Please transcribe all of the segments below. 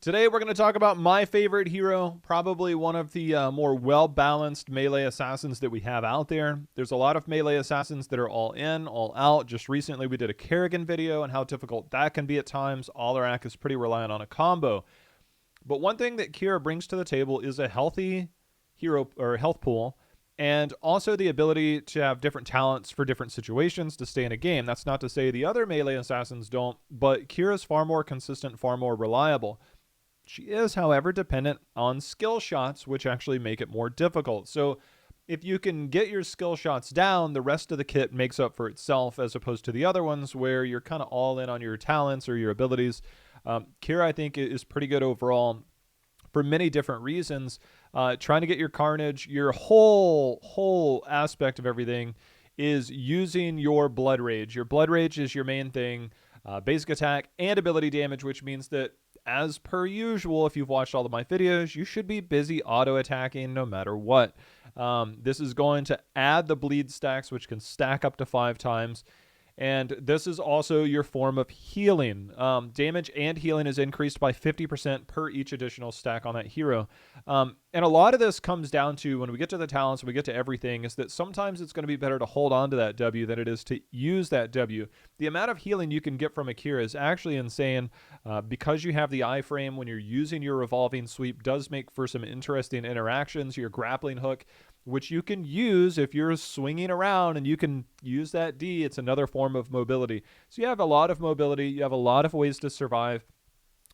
Today we're going to talk about my favorite hero, probably one of the more well-balanced melee assassins that we have out there. There's a lot of melee assassins that are all in, all out. Just recently we did a Kerrigan video on how difficult that can be at times. Alarak is pretty reliant on a combo. But one thing that Qhira brings to the table is a healthy hero or health pool, and also the ability to have different talents for different situations to stay in a game. That's not to say the other melee assassins don't, but Qhira's far more consistent, far more reliable. She is, however, dependent on skill shots, which actually make it more difficult. So if you can get your skill shots down, the rest of the kit makes up for itself, as opposed to the other ones where you're kind of all in on your talents or your abilities. Qhira, I think, is pretty good overall for many different reasons. Trying to get your carnage, your whole aspect of everything is using your blood rage. Your blood rage is your main thing, basic attack and ability damage, which means that, as per usual, if you've watched all of my videos, you should be busy auto-attacking no matter what. This is going to add the bleed stacks, which can stack up to 5 times. And this is also your form of healing. Damage and healing is increased by 50% per each additional stack on that hero. And a lot of this comes down to, when we get to the talents, when we get to everything, is that sometimes it's going to be better to hold on to that W than it is to use that W. The amount of healing you can get from a Qhira is actually insane. Because you have the iframe, when you're using your revolving sweep, does make for some interesting interactions. Your grappling hook, which you can use if you're swinging around, and you can use that D. It's another form of mobility. So you have a lot of mobility. You have a lot of ways to survive.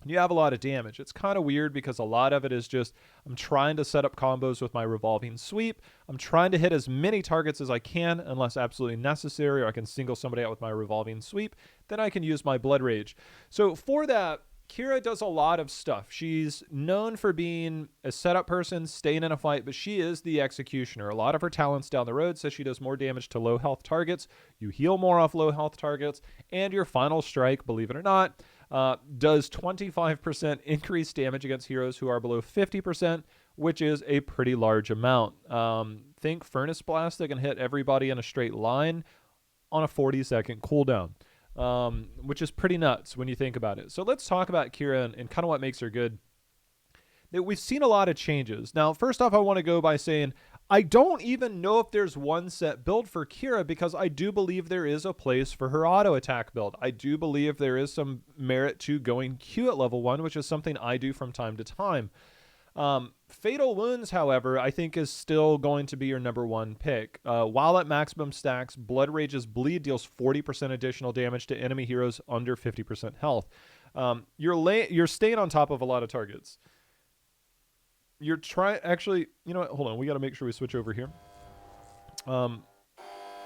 You have a lot of damage. It's kind of weird because a lot of it is just, I'm trying to set up combos with my revolving sweep. I'm trying to hit as many targets as I can unless absolutely necessary, or I can single somebody out with my revolving sweep. Then I can use my blood rage. So for that, Qhira does a lot of stuff. She's known for being a setup person, staying in a fight, but she is the executioner. A lot of her talents down the road says she does more damage to low health targets. You heal more off low health targets, and your final strike, believe it or not, does 25% increased damage against heroes who are below 50%, which is a pretty large amount. Think Furnace Blast that can hit everybody in a straight line on a 40-second cooldown. Which is pretty nuts when you think about it. So let's talk about Qhira and kind of what makes her good. We've seen a lot of changes. Now, first off, I want to go by saying I don't even know if there's one set build for Qhira, because I do believe there is a place for her auto attack build. I do believe there is some merit to going Q at level 1, which is something I do from time to time. Fatal Wounds, however, I think is still going to be your number one pick. While at maximum stacks, Blood Rage's bleed deals 40% additional damage to enemy heroes under 50% health. You're staying on top of a lot of targets. You're trying, actually, you know what, hold on, we got to make sure we switch over here.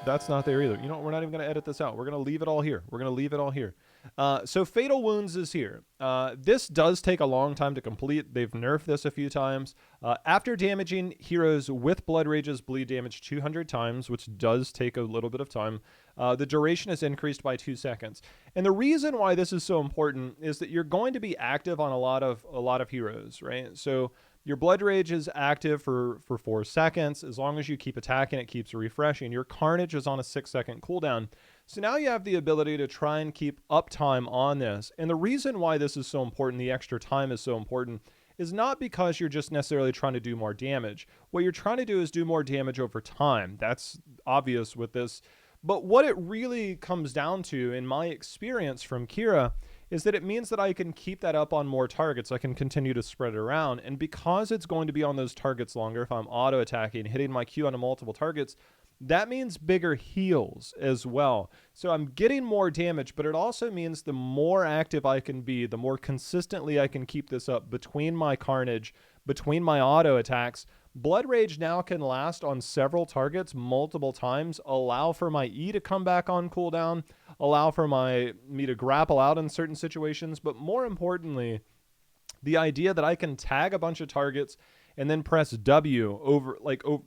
That's not there either. You know what, we're not even going to edit this out. We're going to leave it all here. So Fatal Wounds is here. This does take a long time to complete. They've nerfed this a few times. After damaging heroes with Blood Rage's bleed damage 200 times, which does take a little bit of time, the duration is increased by 2 seconds. And the reason why this is so important is that you're going to be active on a lot of heroes, right? So your Blood Rage is active for 4 seconds. As long as you keep attacking, it keeps refreshing. Your Carnage is on a 6-second cooldown. So now you have the ability to try and keep uptime on this. And the reason why this is so important, the extra time is so important, is not because you're just necessarily trying to do more damage. What you're trying to do is do more damage over time. That's obvious with this. But what it really comes down to, in my experience from Qhira, is that it means that I can keep that up on more targets. I can continue to spread it around. And because it's going to be on those targets longer, if I'm auto-attacking, hitting my Q on multiple targets, that means bigger heals as well. So I'm getting more damage, but it also means the more active I can be, the more consistently I can keep this up between my Carnage, between my auto attacks. Blood Rage now can last on several targets multiple times, allow for my E to come back on cooldown, allow for me to grapple out in certain situations, but more importantly, the idea that I can tag a bunch of targets and then press W over,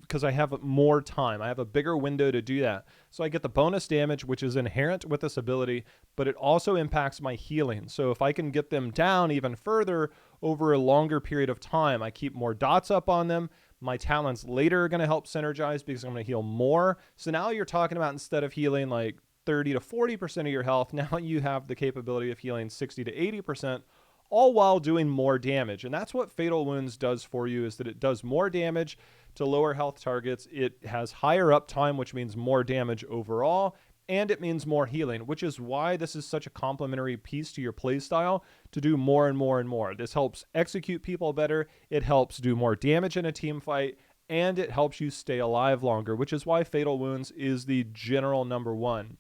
because I have more time. I have a bigger window to do that. So I get the bonus damage, which is inherent with this ability, but it also impacts my healing. So if I can get them down even further over a longer period of time, I keep more dots up on them. My talents later are going to help synergize because I'm going to heal more. So now you're talking about, instead of healing like 30 to 40% of your health, now you have the capability of healing 60 to 80%, all while doing more damage. And that's what Fatal Wounds does for you, is that it does more damage to lower health targets. It has higher uptime, which means more damage overall, and it means more healing, which is why this is such a complementary piece to your playstyle to do more and more and more. This helps execute people better, it helps do more damage in a team fight, and it helps you stay alive longer, which is why Fatal Wounds is the general number one.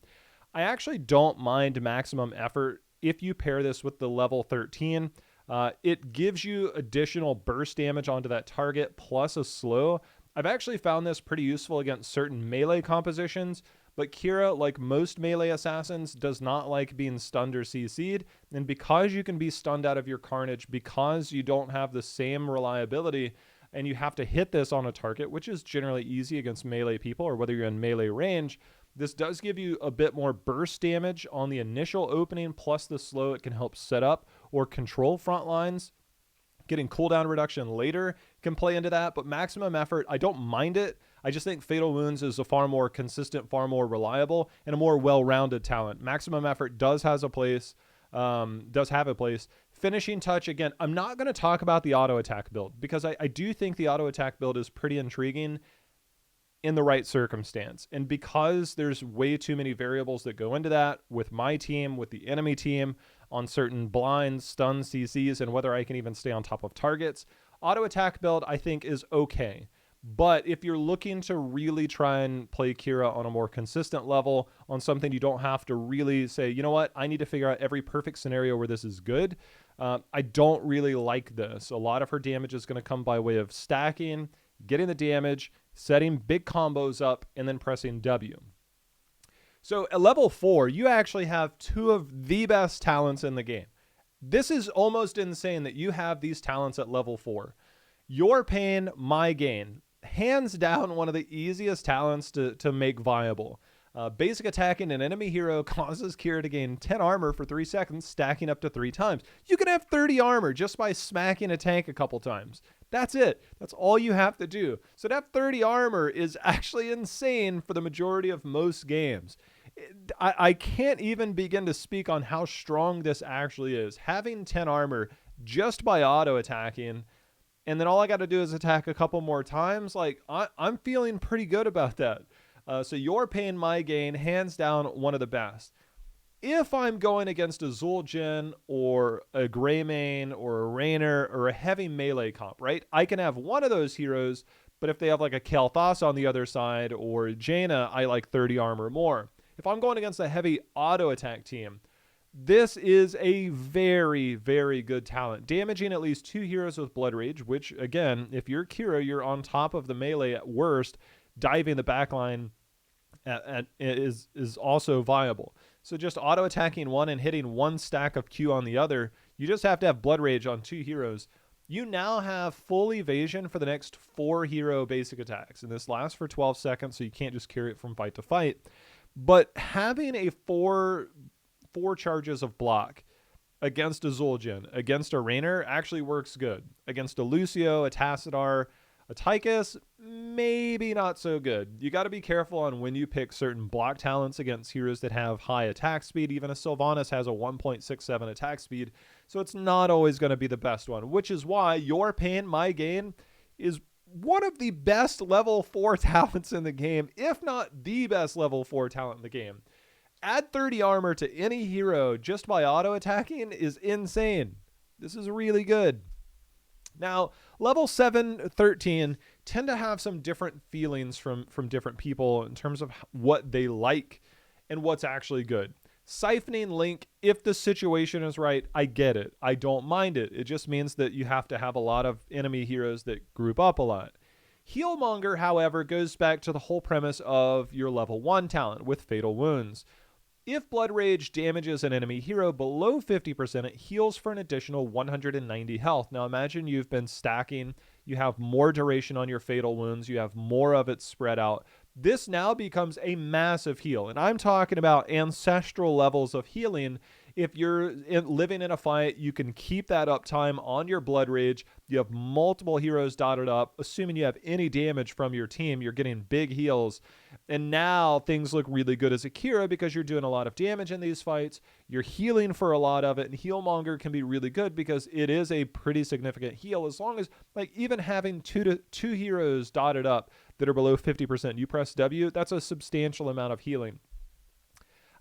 I actually don't mind maximum effort if you pair this with the level 13. It gives you additional burst damage onto that target plus a slow. I've actually found this pretty useful against certain melee compositions, but Qhira, like most melee assassins, does not like being stunned or CC'd, and because you can be stunned out of your carnage, because you don't have the same reliability, and you have to hit this on a target, which is generally easy against melee people, or whether you're in melee range, this does give you a bit more burst damage on the initial opening, plus the slow it can help set up or control front lines. Getting cooldown reduction later can play into that, but maximum effort, I don't mind it. I just think Fatal Wounds is a far more consistent, far more reliable, and a more well-rounded talent. Maximum effort does have a place. Finishing touch, again, I'm not going to talk about the auto attack build, because I do think the auto attack build is pretty intriguing in the right circumstance. And because there's way too many variables that go into that with my team, with the enemy team, on certain blinds, stuns, CCs, and whether I can even stay on top of targets, auto attack build I think is okay. But if you're looking to really try and play Qhira on a more consistent level, on something you don't have to really say, you know what, I need to figure out every perfect scenario where this is good, I don't really like this. A lot of her damage is going to come by way of stacking, getting the damage, setting big combos up, and then pressing W. So at level 4, you actually have two of the best talents in the game. This is almost insane that you have these talents at level 4. Your pain, my gain. Hands down, one of the easiest talents to make viable. Basic attacking an enemy hero causes Qhira to gain 10 armor for 3 seconds, stacking up to 3 times. You can have 30 armor just by smacking a tank a couple times. That's it. That's all you have to do. So to have 30 armor is actually insane for the majority of most games. I can't even begin to speak on how strong this actually is. Having 10 armor just by auto attacking, and then all I got to do is attack a couple more times, like I'm feeling pretty good about that. So your pain, my gain, hands down one of the best. If I'm going against a Zul'jin or a Greymane or a Raynor or a heavy melee comp, right? I can have one of those heroes, but if they have like a Kael'thas on the other side or Jaina, I like 30 armor more. If I'm going against a heavy auto attack team, this is a very, very good talent. Damaging at least 2 heroes with Blood Rage, which again, if you're Qhira, you're on top of the melee at worst. Diving the backline is also viable. So just auto attacking one and hitting one stack of Q on the other, you just have to have Blood Rage on 2 heroes. You now have full evasion for the next 4 hero basic attacks, and this lasts for 12 seconds, so you can't just carry it from fight to fight. But having a 4 charges of block against a Zul'jin, against a Raynor, actually works good. Against a Lucio, a Tassadar, a Tychus, maybe not so good. You got to be careful on when you pick certain block talents against heroes that have high attack speed. Even a Sylvanas has a 1.67 attack speed, so it's not always going to be the best one, which is why your pain, my gain is one of the best level 4 talents in the game, if not the best level 4 talent in the game. Add 30 armor to any hero just by auto attacking is insane. This is really good. Now, level 7, 13 tend to have some different feelings from different people in terms of what they like and what's actually good. Siphoning Link, if the situation is right, I get it. I don't mind it. It just means that you have to have a lot of enemy heroes that group up a lot. Healmonger, however, goes back to the whole premise of your level 1 talent with Fatal Wounds. If Blood Rage damages an enemy hero below 50%, it heals for an additional 190 health. Now imagine you've been stacking, you have more duration on your Fatal Wounds, you have more of it spread out. This now becomes a massive heal, and I'm talking about ancestral levels of healing if you're living in a fight, you can keep that uptime on your Blood Rage. You have multiple heroes dotted up. Assuming you have any damage from your team, you're getting big heals. And now things look really good as a Qhira because you're doing a lot of damage in these fights. You're healing for a lot of it. And Healmonger can be really good because it is a pretty significant heal. As long as, like, even having two heroes dotted up that are below 50%, you press W, that's a substantial amount of healing.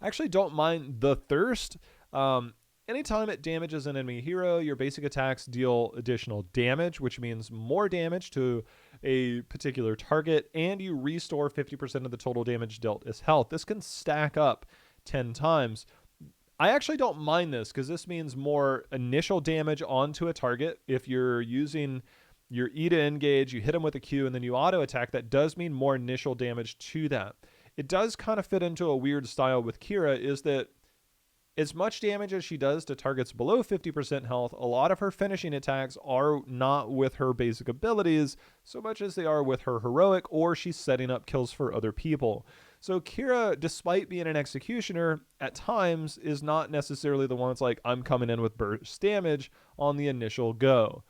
I actually don't mind the Thirst. Anytime it damages an enemy hero, your basic attacks deal additional damage, which means more damage to a particular target, and you restore 50% of the total damage dealt as health. This can stack up 10 times. I actually don't mind this because this means more initial damage onto a target. If you're using your E to engage, you hit them with a Q, and then you auto attack, that does mean more initial damage to that. It does kind of fit into a weird style with Qhira, is that as much damage as she does to targets below 50% health, a lot of her finishing attacks are not with her basic abilities so much as they are with her heroic, or she's setting up kills for other people. So Qhira, despite being an executioner, at times is not necessarily the one that's like, I'm coming in with burst damage on the initial go.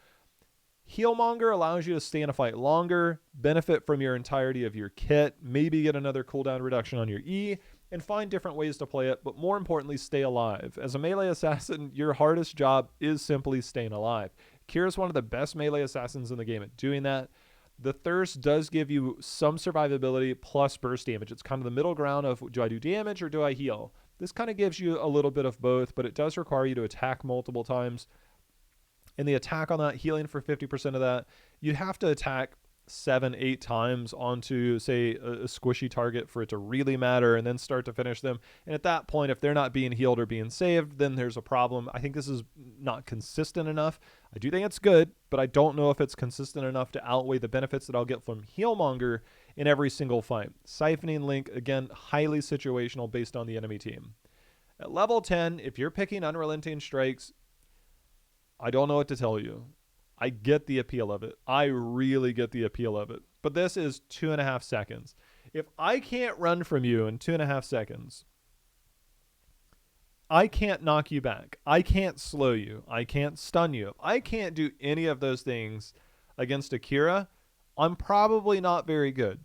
Healmonger allows you to stay in a fight longer, benefit from your entirety of your kit, maybe get another cooldown reduction on your E, and find different ways to play it, but more importantly, stay alive. As a melee assassin, your hardest job is simply staying alive. Qhira is one of the best melee assassins in the game at doing that. The Thirst does give you some survivability plus burst damage. It's kind of the middle ground of, do I do damage or do I heal? This kind of gives you a little bit of both, but it does require you to attack multiple times. And the attack on that, healing for 50% of that, you have to attack 7-8 times onto, say, a squishy target for it to really matter, and then start to finish them. And at that point, if they're not being healed or being saved, then there's a problem. I think this is not consistent enough. I do think it's good, but I don't know if it's consistent enough to outweigh the benefits that I'll get from Healmonger in every single fight. Siphoning Link, again, highly situational based on the enemy team. At level 10, if you're picking Unrelenting Strikes, I don't know what to tell you. I get the appeal of it. I really get the appeal of it. But this is 2.5 seconds. If I can't run from you in 2.5 seconds, I can't knock you back. I can't slow you. I can't stun you. If I can't do any of those things against a Qhira, I'm probably not very good.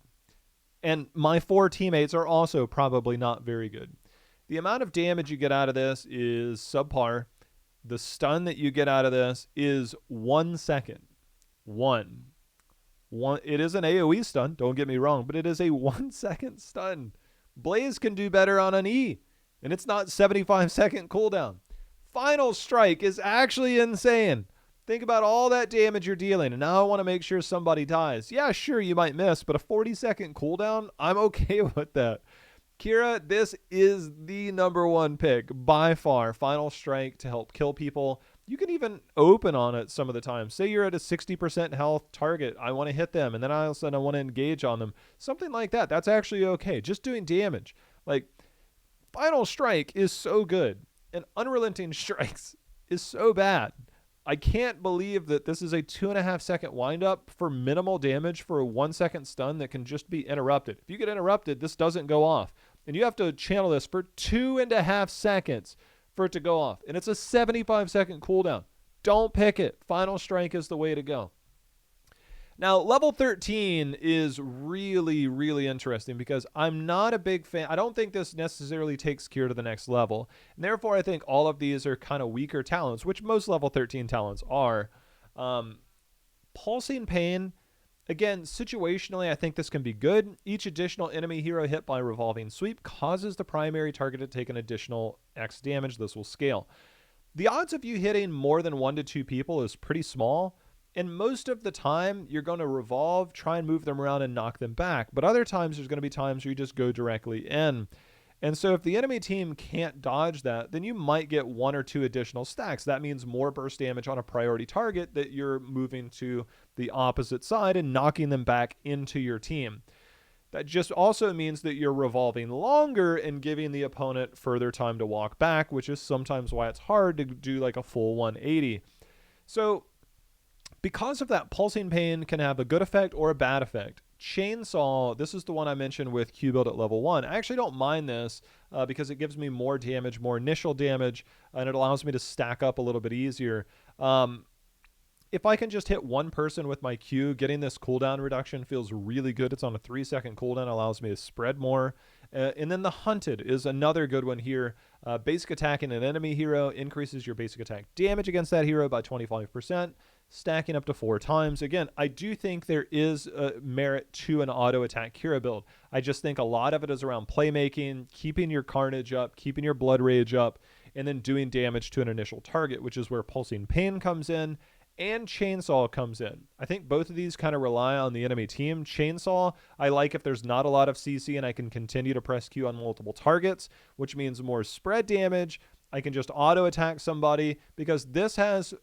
And my 4 teammates are also probably not very good. The amount of damage you get out of this is subpar. The stun that you get out of this is 1 second. One. It is an AoE stun, don't get me wrong, but it is a 1 second stun. Blaze can do better on an E, and it's not 75-second cooldown. Final Strike is actually insane. Think about all that damage you're dealing, and now I want to make sure somebody dies. Yeah, sure, you might miss, but a 40-second cooldown, I'm okay with that. Qhira, this is the #1 pick by far. Final Strike to help kill people. You can even open on it some of the time. Say you're at a 60% health target. I want to hit them, and then all of a sudden I want to engage on them. Something like that. That's actually okay. Just doing damage. Like, Final Strike is so good, and Unrelenting Strikes is so bad. I can't believe that this is a 2.5 second windup for minimal damage for a 1 second stun that can just be interrupted. If you get interrupted, this doesn't go off. And you have to channel this for 2.5 seconds for it to go off. And it's a 75-second cooldown. Don't pick it. Final Strike is the way to go. Now, level 13 is really, really interesting because I'm not a big fan. I don't think this necessarily takes Qhira to the next level. And therefore, I think all of these are kind of weaker talents, which most level 13 talents are. Pulsing Pain, again, situationally, I think this can be good. Each additional enemy hero hit by Revolving Sweep causes the primary target to take an additional X damage. This will scale. The odds of you hitting more than 1 to 2 people is pretty small. And most of the time, you're going to revolve, try and move them around and knock them back. But other times, there's going to be times where you just go directly in. And so if the enemy team can't dodge that, then you might get 1 or 2 additional stacks. That means more burst damage on a priority target that you're moving to the opposite side and knocking them back into your team. That just also means that you're revolving longer and giving the opponent further time to walk back, which is sometimes why it's hard to do like a full 180. So because of that, Pulsing Pain can have a good effect or a bad effect. Chainsaw, this is the one I mentioned with Q build at level 1. I actually don't mind this because it gives me more damage, more initial damage, and it allows me to stack up a little bit easier. If I can just hit one person with my Q, getting this cooldown reduction feels really good. It's on a 3-second cooldown, allows me to spread more. And then the Hunted is another good one here. Basic attack in an enemy hero increases your basic attack damage against that hero by 25%, stacking up to 4 times. Again, I do think there is merit to an auto attack hero build. I just think a lot of it is around playmaking, keeping your carnage up, keeping your blood rage up, and then doing damage to an initial target, which is where Pulsing Pain comes in. And Chainsaw comes in. I think both of these kind of rely on the enemy team. Chainsaw, I like if there's not a lot of CC and I can continue to press Q on multiple targets, which means more spread damage. I can just auto attack somebody because this has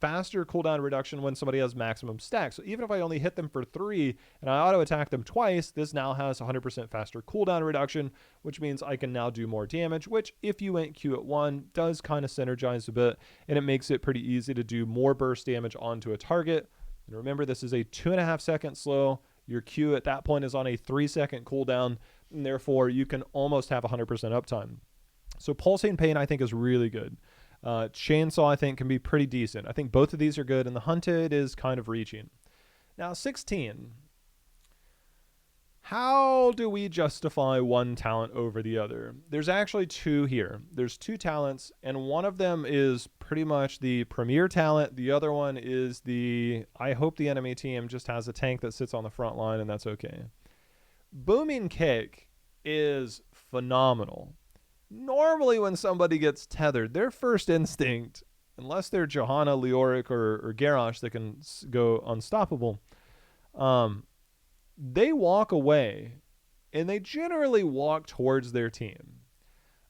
faster cooldown reduction when somebody has maximum stack. So even if I only hit them for 3 and I auto attack them twice, this now has 100% faster cooldown reduction, which means I can now do more damage, which if you went Q at 1 does kind of synergize a bit, and it makes it pretty easy to do more burst damage onto a target. And remember, this is a 2.5 second slow. Your Q at that point is on a 3-second cooldown, and therefore you can almost have 100% uptime. So Pulsing Pain I think is really good. Chainsaw I think can be pretty decent. I think both of these are good, and the Hunted is kind of reaching. Now 16. How do we justify one talent over the other? There's actually 2 here. There's 2 talents, and one of them is pretty much the premier talent. The other one is the, I hope the enemy team just has a tank that sits on the front line, and that's okay. Booming Kick is phenomenal. Normally when somebody gets tethered, their first instinct, unless they're Johanna, Leoric, or Garrosh that can go unstoppable, they walk away, and they generally walk towards their team.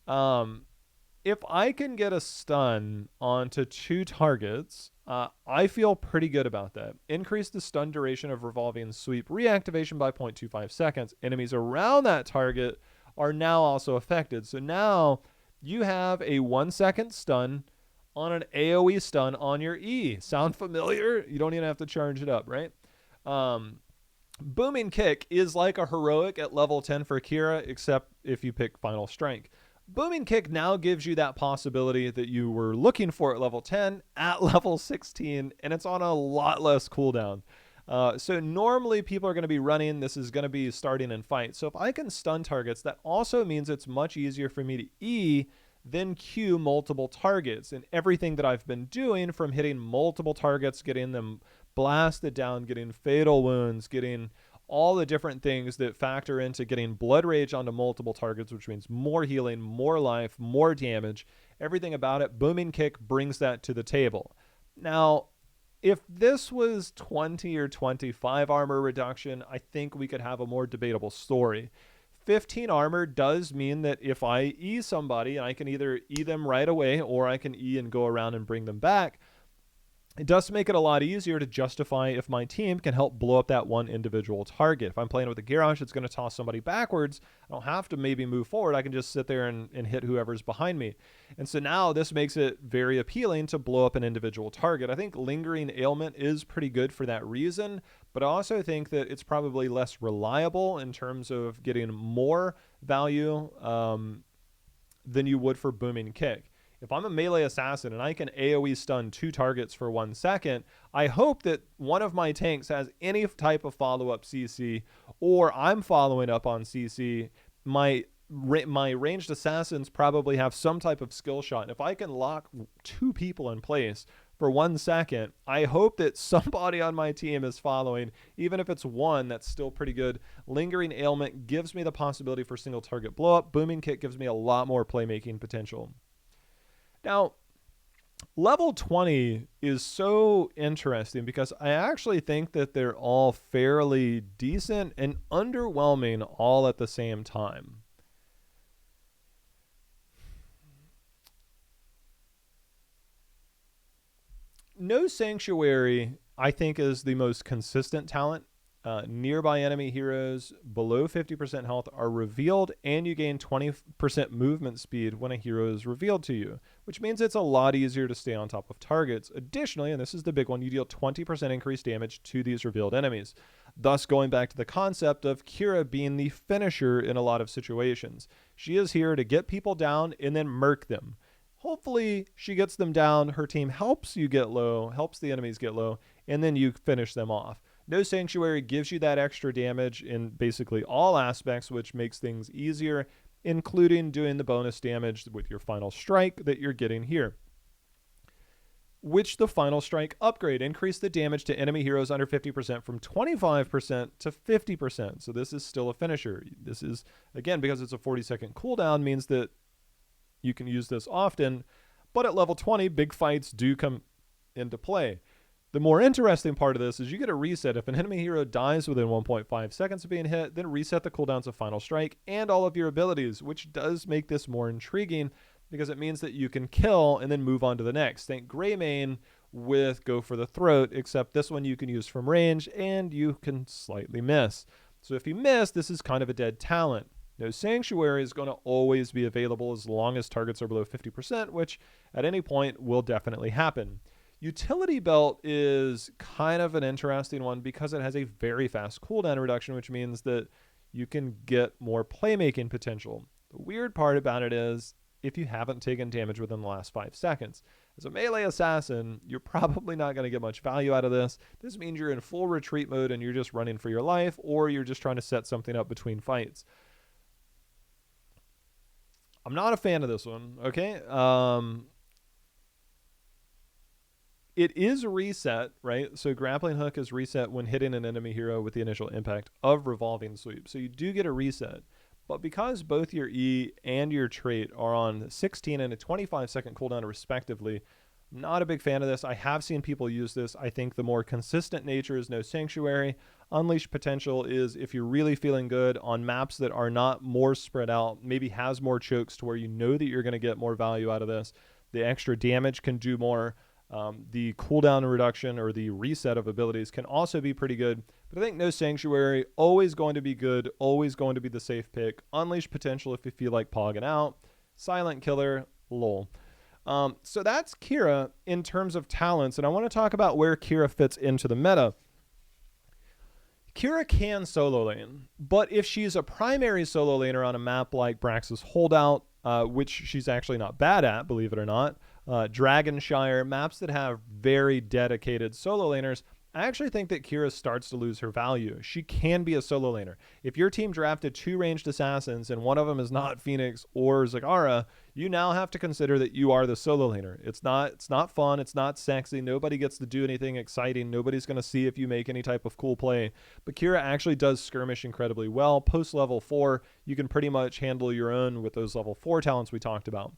If I can get a stun onto 2 targets, I feel pretty good about that. Increase the stun duration of revolving sweep reactivation by 0.25 seconds. Enemies around that target are now also affected. So now you have a 1-second stun on an AoE stun on your E. Sound familiar? You don't even have to charge it up, right? Booming Kick is like a heroic at level 10 for Qhira, except if you pick Final Strength. Booming Kick now gives you that possibility that you were looking for at level 10 at level 16, and it's on a lot less cooldown. So normally people are going to be running. This is going to be starting in fight. So if I can stun targets, that also means it's much easier for me to E than Q multiple targets. And everything that I've been doing, from hitting multiple targets, getting them blasted down, getting fatal wounds, getting all the different things that factor into getting blood rage onto multiple targets, which means more healing, more life, more damage, everything about it, Booming Kick brings that to the table. Now, if this was 20 or 25 armor reduction, I think we could have a more debatable story. 15 armor does mean that if I E somebody, I can either E them right away or I can E and go around and bring them back. It does make it a lot easier to justify if my team can help blow up that one individual target. If I'm playing with a Garrosh, it's going to toss somebody backwards. I don't have to maybe move forward. I can just sit there and hit whoever's behind me. And so now this makes it very appealing to blow up an individual target. I think Lingering Ailment is pretty good for that reason, but I also think that it's probably less reliable in terms of getting more value than you would for Booming Kick. If I'm a melee assassin and I can AoE stun 2 targets for 1 second, I hope that one of my tanks has any type of follow-up CC, or I'm following up on CC. My ranged assassins probably have some type of skill shot. And if I can lock 2 people in place for 1 second, I hope that somebody on my team is following. Even if it's 1, that's still pretty good. Lingering Ailment gives me the possibility for single target blow up. Booming Kick gives me a lot more playmaking potential. Now, level 20 is so interesting because I actually think that they're all fairly decent and underwhelming all at the same time. No Sanctuary, I think, is the most consistent talent. Nearby enemy heroes below 50% health are revealed, and you gain 20% movement speed when a hero is revealed to you, which means it's a lot easier to stay on top of targets. Additionally, and this is the big one, you deal 20% increased damage to these revealed enemies. thus going back to the concept of Qhira being the finisher in a lot of situations. She is here to get people down and then murk them. Hopefully she gets them down, her team helps you get low, helps the enemies get low, and then you finish them off. No Sanctuary gives you that extra damage in basically all aspects, which makes things easier, including doing the bonus damage with your final strike that you're getting here. Which the final strike upgrade increased the damage to enemy heroes under 50% from 25% to 50%. So this is still a finisher. This is, again, because it's a 40-second cooldown, means that you can use this often, but at level 20, big fights do come into play. The more interesting part of this is you get a reset. If an enemy hero dies within 1.5 seconds of being hit, then reset the cooldowns of Final Strike and all of your abilities, which does make this more intriguing because it means that you can kill and then move on to the next. Think Greymane with Go for the Throat, except this one you can use from range and you can slightly miss. So if you miss, this is kind of a dead talent. No Sanctuary is going to always be available as long as targets are below 50%, which at any point will definitely happen. Utility Belt is kind of an interesting one because it has a very fast cooldown reduction, which means that you can get more playmaking potential. The weird part about it is if you haven't taken damage within the last 5 seconds. As a melee assassin, you're probably not going to get much value out of this. This means you're in full retreat mode and you're just running for your life, or you're just trying to set something up between fights. I'm not a fan of this one, okay? It is reset, right? So Grappling Hook is reset when hitting an enemy hero with the initial impact of Revolving Sweep. So you do get a reset. But because both your E and your trait are on 16 and a 25-second cooldown respectively, I'm not a big fan of this. I have seen people use this. I think the more consistent nature is No Sanctuary. Unleash Potential is if you're really feeling good on maps that are not more spread out, maybe has more chokes to where you know that you're going to get more value out of this. The extra damage can do more. The cooldown reduction or the reset of abilities can also be pretty good. But I think No Sanctuary, always going to be good, always going to be the safe pick. Unleash Potential if you feel like pogging out. Silent Killer, lol. So that's Qhira in terms of talents, and I want to talk about where Qhira fits into the meta. Qhira can solo lane, but if she's a primary solo laner on a map like Brax's Holdout, which she's actually not bad at, believe it or not, Dragonshire, maps that have very dedicated solo laners, I actually think that Qhira starts to lose her value. She can be a solo laner. If your team drafted 2 ranged assassins and one of them is not Phoenix or Zagara, you now have to consider that you are the solo laner. It's not fun. It's not sexy. Nobody gets to do anything exciting. Nobody's going to see if you make any type of cool play. But Qhira actually does skirmish incredibly well. Post level 4, you can pretty much handle your own with those level 4 talents we talked about.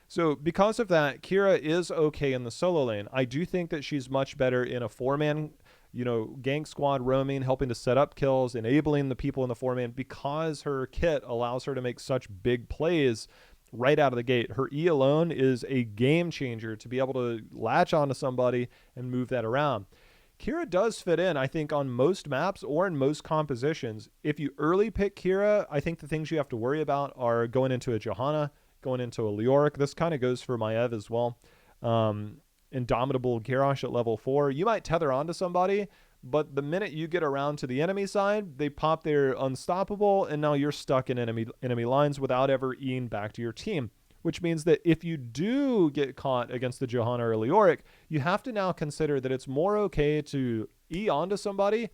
So because of that, Qhira is okay in the solo lane. I do think that she's much better in a 4-man, gank squad roaming, helping to set up kills, enabling the people in the 4-man because her kit allows her to make such big plays right out of the gate. Her E alone is a game changer to be able to latch onto somebody and move that around. Qhira does fit in, I think, on most maps or in most compositions. If you early pick Qhira, I think the things you have to worry about are going into a Johanna, going into a Leoric. This kind of goes for Maiev as well. Indomitable Garrosh at level 4. You might tether onto somebody, but the minute you get around to the enemy side, they pop their unstoppable, and now you're stuck in enemy lines without ever eating back to your team. Which means that if you do get caught against the Johanna or Leoric, you have to now consider that it's more okay to E onto somebody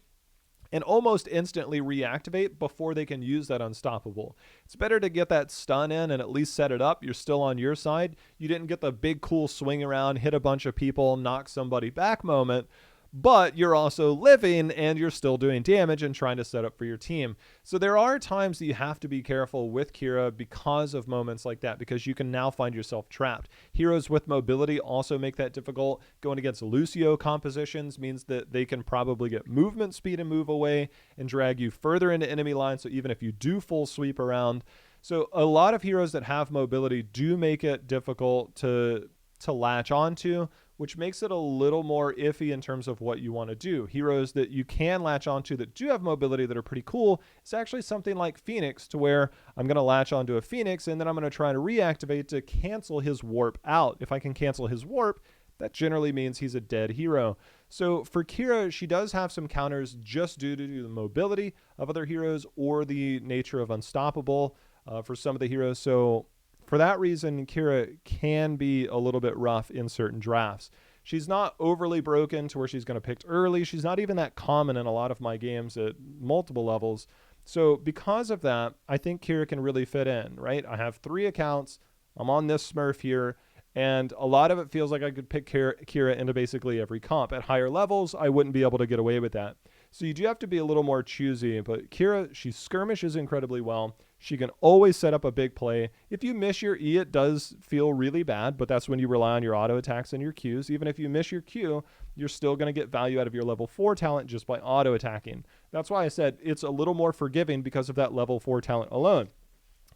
and almost instantly reactivate before they can use that unstoppable. It's better to get that stun in and at least set it up. You're still on your side. You didn't get the big cool swing around, hit a bunch of people, knock somebody back moment, but you're also living and you're still doing damage and trying to set up for your team. So there are times that you have to be careful with Qhira because of moments like that, because you can now find yourself trapped. Heroes with mobility also make that difficult. Going against Lucio compositions means that they can probably get movement speed and move away and drag you further into enemy lines. So even if you do full sweep around. So a lot of heroes that have mobility do make it difficult to latch onto, which makes it a little more iffy in terms of what you want to do. Heroes that you can latch onto that do have mobility that are pretty cool, it's actually something like Phoenix, to where I'm going to latch onto a Phoenix and then I'm going to try to reactivate to cancel his warp out. If I can cancel his warp, that generally means he's a dead hero. So for Qhira, she does have some counters just due to the mobility of other heroes or the nature of unstoppable for some of the heroes. So for that reason, Qhira can be a little bit rough in certain drafts. She's not overly broken to where she's going to pick early. She's not even that common in a lot of my games at multiple levels. So because of that, I think Qhira can really fit in, right? I have 3 accounts. I'm on this Smurf here, and a lot of it feels like I could pick Qhira into basically every comp. At higher levels, I wouldn't be able to get away with that. So you do have to be a little more choosy, but Qhira, she skirmishes incredibly well. She can always set up a big play. If you miss your E, it does feel really bad, but that's when you rely on your auto attacks and your Qs. Even if you miss your Q, you're still going to get value out of your level 4 talent just by auto attacking. That's why I said it's a little more forgiving because of that level 4 talent alone.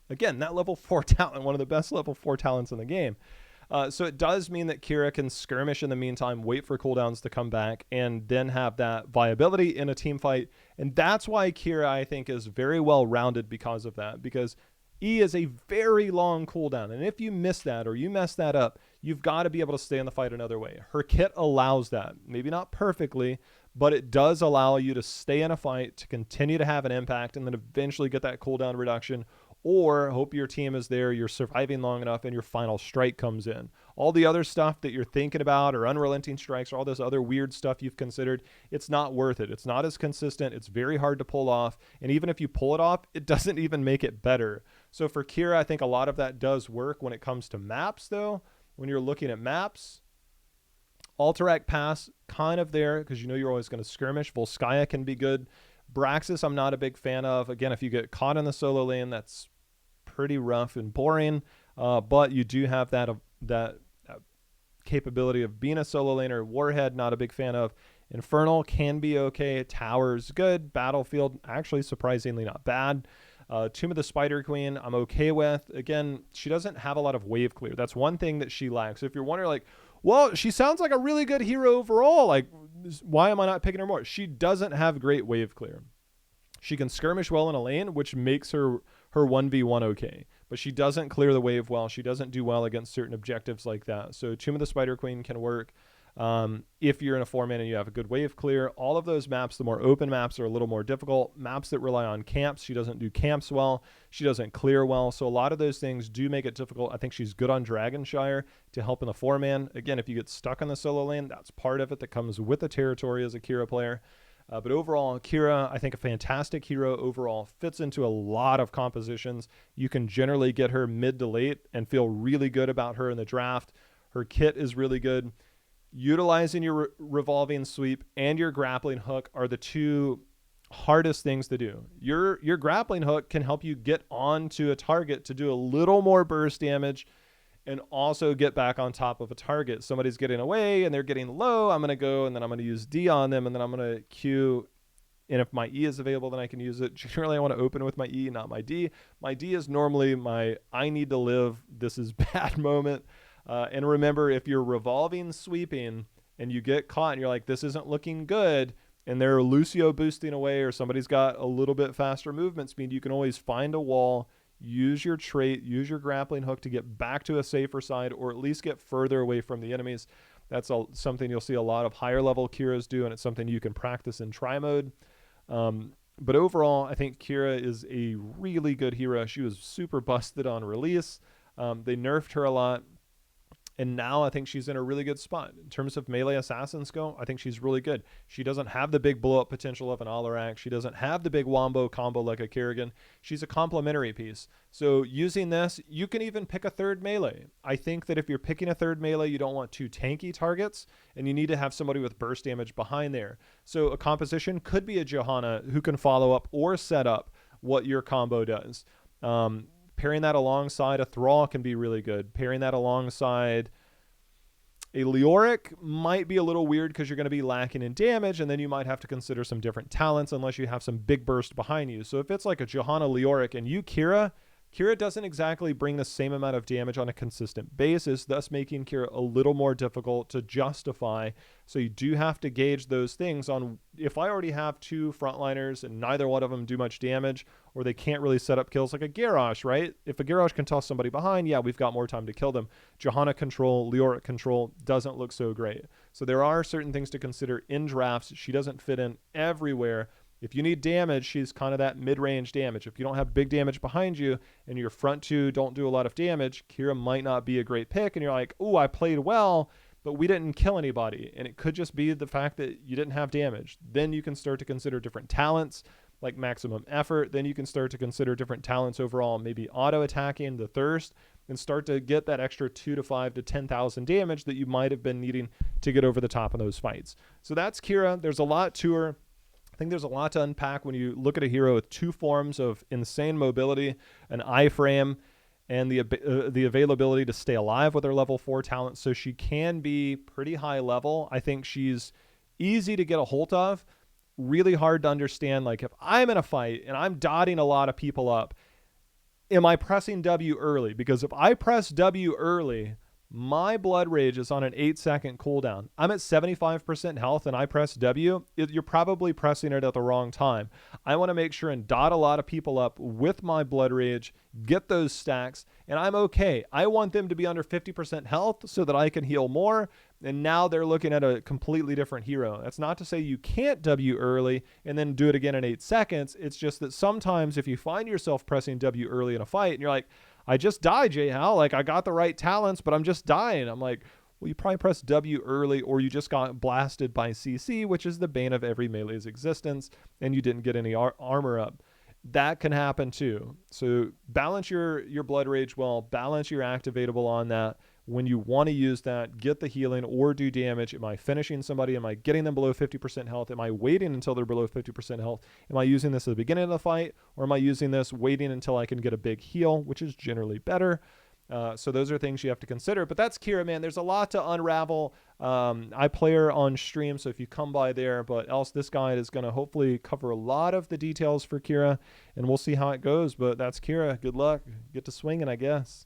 Again, that level 4 talent, one of the best level 4 talents in the game. So it does mean that Qhira can skirmish in the meantime, wait for cooldowns to come back, and then have that viability in a team fight. And that's why Qhira, I think, is very well rounded because of that, because E is a very long cooldown. And if you miss that or you mess that up, you've got to be able to stay in the fight another way. Her kit allows that. Maybe not perfectly, but it does allow you to stay in a fight, to continue to have an impact, and then eventually get that cooldown reduction. Or hope your team is there, you're surviving long enough, and your final strike comes in. All the other stuff that you're thinking about, or unrelenting strikes, or all this other weird stuff you've considered, it's not worth it. It's not as consistent. It's very hard to pull off. And even if you pull it off, it doesn't even make it better. So for Qhira, I think a lot of that does work when it comes to maps, though. When you're looking at maps, Alterac Pass, kind of there, because you know you're always going to skirmish. Volskaya can be good. Braxis, I'm not a big fan of. Again, if you get caught in the solo lane, that's pretty rough and boring, but you do have that capability of being a solo laner. Warhead, not a big fan of. Infernal can be okay. Tower's good. Battlefield, actually surprisingly not bad. Tomb of the Spider Queen, I'm okay with. Again, she doesn't have a lot of wave clear. That's one thing that she lacks. If you're wondering, like, well, she sounds like a really good hero overall, like, why am I not picking her more? She doesn't have great wave clear. She can skirmish well in a lane, which makes her 1v1 okay. But she doesn't clear the wave well. She doesn't do well against certain objectives like that. So Tomb of the Spider Queen can work. If you're in a 4-man and you have a good wave clear. All of those maps, the more open maps, are a little more difficult. Maps that rely on camps, she doesn't do camps well. She doesn't clear well. So a lot of those things do make it difficult. I think she's good on Dragonshire to help in the 4-man. Again, if you get stuck in the solo lane, that's part of it that comes with the territory as a Qhira player. But overall, Qhira, I think a fantastic hero overall, fits into a lot of compositions. You can generally get her mid to late and feel really good about her in the draft. Her kit is really good. Utilizing your revolving sweep and your grappling hook are the two hardest things to do. Your grappling hook can help you get onto a target to do a little more burst damage and also get back on top of a target. Somebody's getting away and they're getting low. I'm going to go and then I'm going to use D on them and then I'm going to Q. And if my E is available, then I can use it. Generally, I want to open with my E, not my D. My D is normally my I need to live, this is bad moment. And remember, if you're revolving sweeping and you get caught and you're like, this isn't looking good, and they're Lucio boosting away or somebody's got a little bit faster movement speed, you can always find a wall, use your trait, use your grappling hook to get back to a safer side or at least get further away from the enemies. That's something you'll see a lot of higher level Qhiras do, and it's something you can practice in try mode. But overall, I think Qhira is a really good hero. She was super busted on release. They nerfed her a lot. And now I think she's in a really good spot. In terms of melee assassins go, I think she's really good. She doesn't have the big blow-up potential of an Alarak. She doesn't have the big wombo combo like a Kerrigan. She's a complementary piece. So using this, you can even pick a third melee. I think that if you're picking a third melee, you don't want two tanky targets, and you need to have somebody with burst damage behind there. So a composition could be a Johanna who can follow up or set up what your combo does. Pairing that alongside a Thrall can be really good. Pairing that alongside a Leoric might be a little weird because you're going to be lacking in damage, and then you might have to consider some different talents unless you have some big burst behind you. So if it's like a Johanna Leoric and you Qhira, Qhira doesn't exactly bring the same amount of damage on a consistent basis, thus making Qhira a little more difficult to justify. So you do have to gauge those things on, if I already have 2 frontliners and neither one of them do much damage, or they can't really set up kills like a Garrosh, right? If a Garrosh can toss somebody behind, yeah, we've got more time to kill them. Johanna control, Leoric control doesn't look so great. So there are certain things to consider in drafts. She doesn't fit in everywhere. If you need damage, she's kind of that mid-range damage. If you don't have big damage behind you and your front 2 don't do a lot of damage, Qhira might not be a great pick. And you're like, oh, I played well, but we didn't kill anybody. And it could just be the fact that you didn't have damage. Then you can start to consider different talents like maximum effort. Then you can start to consider different talents overall, maybe auto-attacking, the thirst, and start to get that extra 2 to 5 to 10,000 damage that you might have been needing to get over the top of those fights. So that's Qhira. There's a lot to her. I think there's a lot to unpack when you look at a hero with 2 forms of insane mobility, an iframe, and the availability to stay alive with her level 4 talent. So she can be pretty high level. I think she's easy to get a hold of, really hard to understand. Like if I'm in a fight and I'm dotting a lot of people up, am I pressing W early? Because if I press W early, my blood rage is on an 8-second cooldown. I'm at 75% health and I press W. You're probably pressing it at the wrong time. I want to make sure and dot a lot of people up with my blood rage, get those stacks, and I'm okay. I want them to be under 50% health so that I can heal more. And now they're looking at a completely different hero. That's not to say you can't W early and then do it again in 8 seconds. It's just that sometimes if you find yourself pressing W early in a fight and you're like, I just died, JHow. Like I got the right talents, but I'm just dying. I'm like, well, you probably pressed W early, or you just got blasted by CC, which is the bane of every melee's existence, and you didn't get any armor up. That can happen too. So balance your blood rage well, balance your activatable on that. When you want to use that, get the healing or do damage. Am I finishing somebody? Am I getting them below 50% health? Am I waiting until they're below 50% health? Am I using this at the beginning of the fight? Or am I using this waiting until I can get a big heal, which is generally better? So those are things you have to consider. But that's Qhira, man. There's a lot to unravel. I play her on stream, so if you come by there. But else, this guide is going to hopefully cover a lot of the details for Qhira, and we'll see how it goes. But that's Qhira. Good luck. Get to swinging, I guess.